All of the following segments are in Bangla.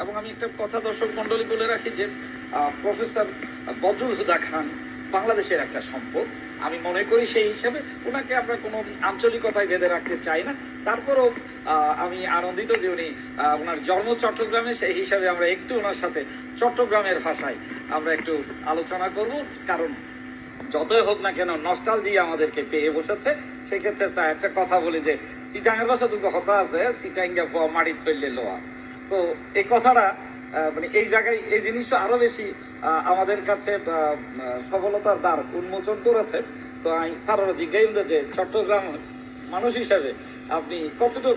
এবং আমি একটা কথা দর্শক মন্ডলী বলে রাখি যে প্রফেসর বদরুল হুদা খান বাংলাদেশের একটা সম্পদ। আমি মনে করি সেই হিসাবে ওনাকে আমরা কোনো আঞ্চলিকতায় বেঁধে রাখতে চাই না। তারপরও আমি আনন্দিত যে উনি ওনার জন্ম চট্টগ্রামে, সেই হিসাবে আমরা একটু ওনার সাথে চট্টগ্রামের ভাষায় আমরা একটু আলোচনা করব। কারণ যতই হোক না কেন নস্টালজিয়া আমাদেরকে পেয়ে বসেছে। সেক্ষেত্রে স্যার একটা কথা বলি যে চিটাঙ্গের ভাষা তো কথা আছে, চিটাঙ্গা মাটি তৈলে লোয়া। তো এই কথাটা মানে এই জায়গায় এই জিনিসটা আরো বেশি আমাদের কাছে সফলতার দ্বার উন্মোচন করেছে। তো আমি স্যাররা জিজ্ঞাসা যে চট্টগ্রাম মানুষ হিসাবে আপনি কতটুকু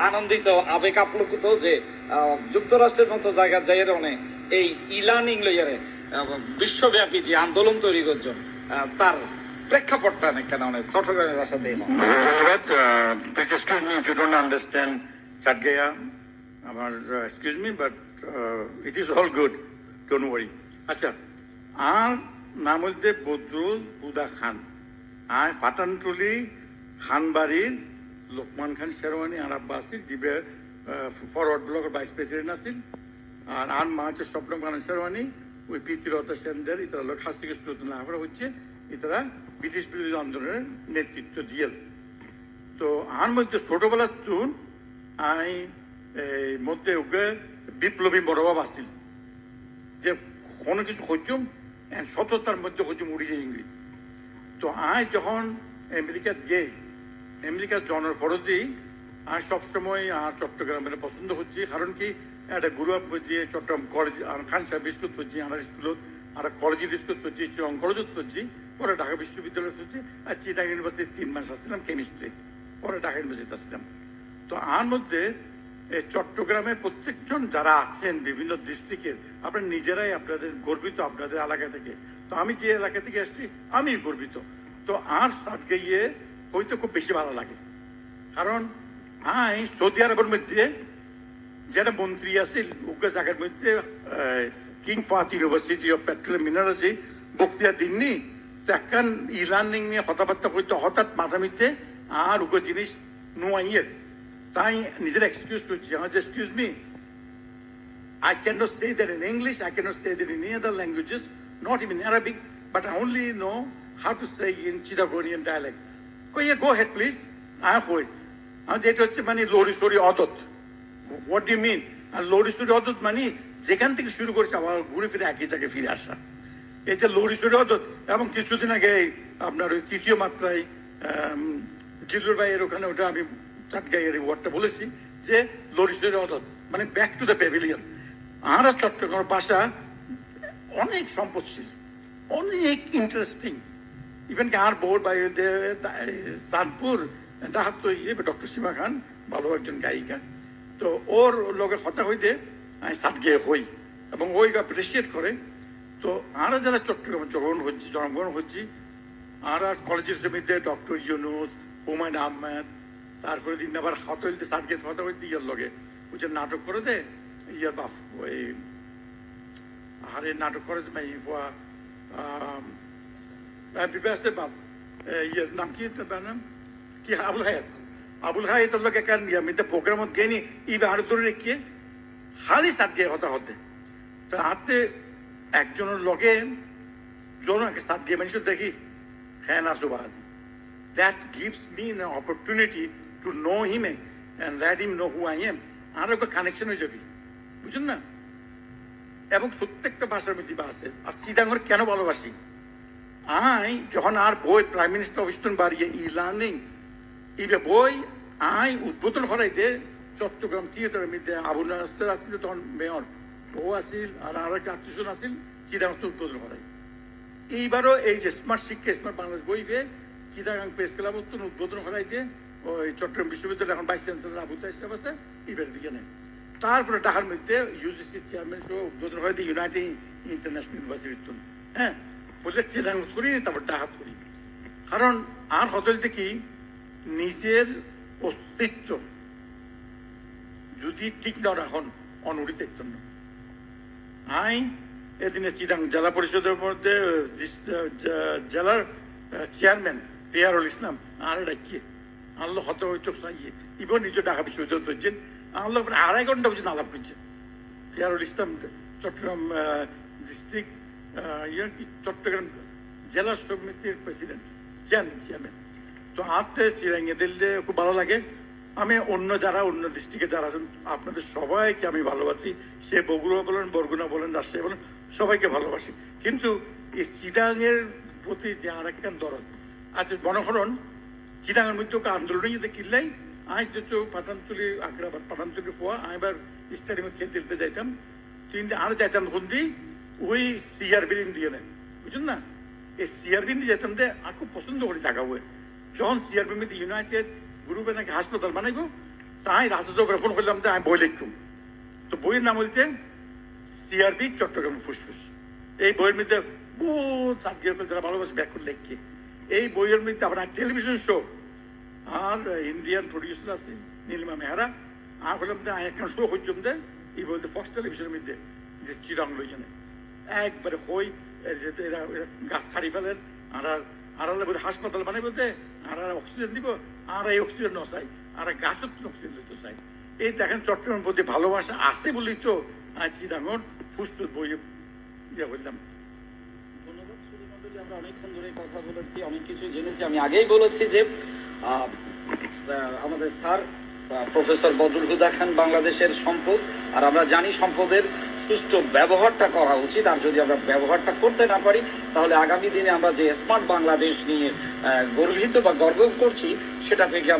আনন্দিত, আবেগ আপ্লুত যে যুক্তরাষ্ট্রের মতো জায়গা যাইয়ের অনেক এই ই লার্নিং লইয়ারে বিশ্বব্যাপী যে আন্দোলন তৈরি করছেন তার প্রেক্ষাপটটা কেন অনেক চট্টগ্রামের ভাষা দেয় না। Please excuse me if you don't understand Chatgaya. Excuse me, but it is all good. Don't worry. আচ্ছা, আর নাম হচ্ছে বদরুল হুদা খান। আর পাটানটুলি খানবাড়ির লোকমান খান শেরওয়ানি আর আব্বা আসিল দিবে ফরওয়ার্ড ব্লকের ভাইস প্রেসিডেন্ট আসিল। আর মা হচ্ছে স্বপ্ন খান শেরওয়ানি, ওই পিতৃরতা সেনদের ইতারা লোক শাস্তিকে স্রোত না করা হচ্ছে, ইতারা ব্রিটিশ বিরোধী আন্দোলনের নেতৃত্ব দিয়ে। তো আর মধ্যে ছোটবেলার তুন আই মধ্যে ওকে বিপ্লবী মনোভাব আসিল যে কোনো কিছু হচ্ছুম সততার মধ্যে হচ্ছুম উড়ি যায় ইংরেজি। তো আয় যখন আমেরিকাত গিয়ে আমেরিকার জনের পরতেই আর সবসময় আর চট্টগ্রামের পছন্দ হচ্ছে। কারণ কি একটা গ্রু আপ করছি চট্টগ্রাম কলেজ আর খান সাহেব স্কুল করছি, আমার স্কুলত আর কলেজের স্কুল করছি, চিরং কলেজত করছি, পরে ঢাকা বিশ্ববিদ্যালয় করছি, আর চিটাং ইউনিভার্সিটি 3 মাস আসছিলাম কেমিস্ট্রি, পরে ঢাকা ইউনিভার্সিটি আসছিলাম। তো আর মধ্যে চট্টগ্রামে প্রত্যেকজন যারা আছেন বিভিন্ন ডিস্ট্রিক্টের, আপনারা নিজেরাই আপনাদের গর্বিত আপনাদের এলাকা থেকে। তো আমি যে এলাকা থেকে আসছি আমি গর্বিত। তো আর সাথে গিয়ে হয়তো খুব বেশি ভালো লাগে, কারণ আই সৌদি আরবের মধ্যে যেটা মন্ত্রী আছে ওকে জায়গার মধ্যে king Fahad university of petroleum mineralogy বক্তৃতা দিননি। তো একখান ই লার্নিং নিয়ে কথাবার্তা করতে হঠাৎ মাথা মিথ্যে আর ওকে জিনিস নোয়াইয়ের, তাই নিজের এক্সকিউজ করছি, আমার যে excuse me, I cannot say that in English, I cannot say that in any other languages, not even Arabic, but I only know how to say in Chittagonian dialect. Go ahead, please. I wait. And that হচ্ছে মানে লড়ি সরি অদত। What do you mean? আর লড়ি সরি অদত মানে যেখান থেকে শুরু করছে আবার ঘুরে ফিরে একই জায়গায় ফিরে আসা। এই যে লড়ি সরি অদত, এবং কিছুদিন আগে আপনার ওই তৃতীয় মাত্রায় জিল্লুর ভাইয়ের ওখানে ওটা আমি চাটগাইয়ের ওয়ার্ডটা বলেছি যে লড়ি সরি অদত মানে ব্যাক টু দ্য প্যাভিলিয়ন। আর চট্টগ্রাম ভাষা অনেক সম্পদশীল, অনেক ইন্টারেস্টিং। ইভেন কি আর বোর্ড বা চাঁদপুর ডাহাত তো ডক্টর সীমা খান ভালো একজন গায়িকা। তো ওর লোকের কথা হইতে আমি সাত গিয়ে হই এবং ওই অ্যাপ্রিসিয়েট করে। তো আমরা যারা চট্টগ্রামে জন্মগ্রহণ হচ্ছি আর কলেজের মধ্যে ডক্টর ইউনুস, হুমায়ুন আহমেদ, তারপরে দিন আবার হাত হইতে সাত গিয়ে কথা হইতে ইয়ার লগে ওই যে নাটক করে দে ইয়ার বাপ ওই আরে নাটক করে বিবাসের বাপ ইয়ার নাম কি নাম কি আবুল হায়াত লোক একটা নিয়মিত প্রোগ্রামত গেনি ইবে আরো ধরে রেখে হালি সাত গিয়ে কথা হতে। তো হাতে একজনের লগে জনকে সাত গিয়ে মানুষ দেখি হ্যাঁ না সুবাদ। That gives me an opportunity to know him and let him know who I am. আর একটা কানেকশন হয়ে যাবে, বুঝুন না? এবং প্রত্যেকটা ভাষার মধ্যে আছে। আর চিটাগং কেন ভালোবাসি, আই যখন আর বই প্রাইম মিনিস্টার অফিসন বাড়িয়ে ই লার্নিং ইবে বই আই উদ্বোধন করাইতে চট্টগ্রাম থিয়েটারের মধ্যে আবুল নাসের আসছিল তখন মেয়র, ও আসিল আর একটা আত্মীয়জন আসিল, চিটাগং উদ্বোধন করাই। এইবারও এই যে স্মার্ট শিক্ষা স্মার্ট বাংলাদেশ বইবে চিটাগং প্রেস ক্লাব উদ্বোধন করাইতে ওই চট্টগ্রাম বিশ্ববিদ্যালয় এখন ভাইস চ্যান্সেলর আবু তাইব সাহেব আছে ইভেন্ট বিজ্ঞানে। তারপরে ঢাকার মধ্যে ইউজিসি চেয়ারম্যান সহ উদ্বোধন করাইতে ইউনাইটেড ইন্টারন্যাশনাল ইউনিভার্সিটি। হ্যাঁ বললে চিটাগং করি তারপর ডাহাত করি, কারণ আর হতে কি নিজের অস্তিত্ব যদি ঠিক না রাখন অনুড়ি দেখতেন না। আই এদিনে চিটাং জেলা পরিষদের মধ্যে জেলার চেয়ারম্যান পেয়ারুল ইসলাম আর ডাকিয়ে আনলো হতে হইতো ইবন নিজে ঢাকা বিশ্ববিদ্যালয় ধরছেন আনলো 2.5 ঘন্টা পর্যন্ত আলাপ করছেন। পিয়ারুল ইসলাম চট্টগ্রাম ডিস্ট্রিক্ট চট্টগ্রাম জেলা সমিতির প্রেসিডেন্ট চেয়ারম্যান। তো হাতে চিরাঙ্গে দিলে খুব ভালো লাগে। আমি অন্য ডিস্ট্রিক্টে যারা আছেন আপনাদের সবাইকে আমি ভালোবাসি, সে বগুড়া বলেন, বরগুনা বলেন, রাজশাহী বলেন, সবাইকে ভালোবাসি। কিন্তু এই চিটাঙের প্রতি যে আর একটা দরদ আচ্ছা মনোহরণ চিটাঙের মধ্যে আন্দোলনে যদি কিনলাই আজ তো পাঠানতুলি আগ্রাবাদ পাঠানতুলি পোয়া আমি এবার স্টেডিয়ামে খেলতে যাইতাম, কিন্তু আর যাইতাম বন্দি ওই সিআরবির দিয়ে নেন, বুঝুন না, এই সিআরবির দিয়ে যেতাম যে আর খুব পছন্দ করি জায়গা হয়ে। যখন সিআরবির মধ্যে ইউনাইটেড গ্রুপে নাকি হাসপাতাল বানাইবো, তাই রাষ্ট্র ফোন করলাম যে আমি বই লিখুম। তো বইয়ের নাম হচ্ছে সিআরবি চট্টগ্রাম ফুসফুস। এই বইয়ের মধ্যে বহুত যারা ভালোবাসে ব্যাকুল লেখকে। এই বইয়ের মধ্যে আপনার টেলিভিশন শো আর ইন্ডিয়ান প্রডিউসার আছে নীলিমা মেহরা, আর বললাম যে একটা শো হচ্ছম যে এই বলতে ফক্স টেলিভিশনের মধ্যে যে চিরাং লই জানে একবারে হই এরা গাছ খাড়ি ফেলেন আর হাসপাতাল বানাই বলতে আর অক্সিজেন দিব, আর এই অক্সিজেন নচাই আর গাছত অক্সিজেন দিতে চাই। এই দেখেন চট্টগ্রামের প্রতি ভালোবাসা আছে বলেই তো চিরাঙর ফুসফুস বই ইয়ে বললাম। ধন্যবাদ শ্রোতামণ্ডলী, আমরা অনেকক্ষণ ধরে কথা বলেছি, অনেক কিছু জেনেছি। আমি আগেই বলেছি যে আমাদের স্যার প্রফেসর বদরুল হুদা খান বাংলাদেশের সম্পদ, আর আমরা জানি সম্পদের সুষ্ঠু ব্যবহারটা করা উচিত। আর যদি আমরা ব্যবহারটা করতে না পারি তাহলে আগামী দিনে আমরা যে স্মার্ট বাংলাদেশ নিয়ে গর্বিত বা গর্ব করছি সেটা থেকে